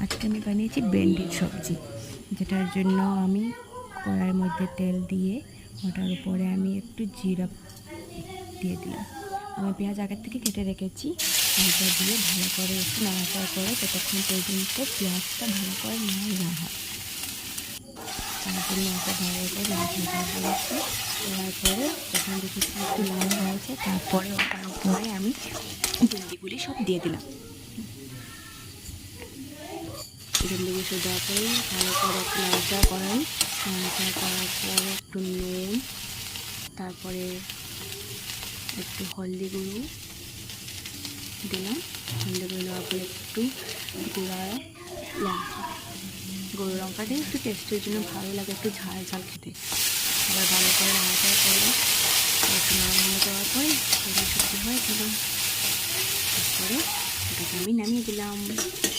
আজকে আমি বানিয়েছি ভেন্ডির সবজি, যেটার জন্য আমি কড়াইয়ের মধ্যে তেল দিয়ে ওটার উপরে আমি একটু জিরা দিয়ে দিলাম। আমি পেঁয়াজ আগের থেকে কেটে রেখেছি, এটা দিয়ে ভালো করে একটু নাড়াচাড়া করে ততক্ষণ পর্যন্ত পেঁয়াজটা ভালো করে না হয়, তার জন্য ওটা ভালো করে নাড়াচাড়া করেছি। করার পরে যখন দেখেছি একটু লাল হয়েছে, তারপরে ওটার উপরে আমি ভেন্ডিগুলি সব দিয়ে দিলাম। ভেন্ডিগুলি সব দেওয়ার পরে ভালো করে একটু নাড়াচাড়া করাই, নাড়াচাড়া করার পরে একটু নুন, তারপরে একটু হলদি গুঁড়ো দিলাম। হলদি গুঁড়ো দেওয়ার পরে একটু গুঁড়া লঙ্কা, গুঁড়ো লঙ্কা দিয়ে একটু টেস্টের জন্য ভালো লাগে, একটু ঝাল ঝাল খেতে। আবার ভালো করে নাড়াচাড়া করে একটু নাড়ানো দেওয়ার পরে সবজি হয়ে গেল। তারপরে এটাকে আমি নামিয়ে দিলাম।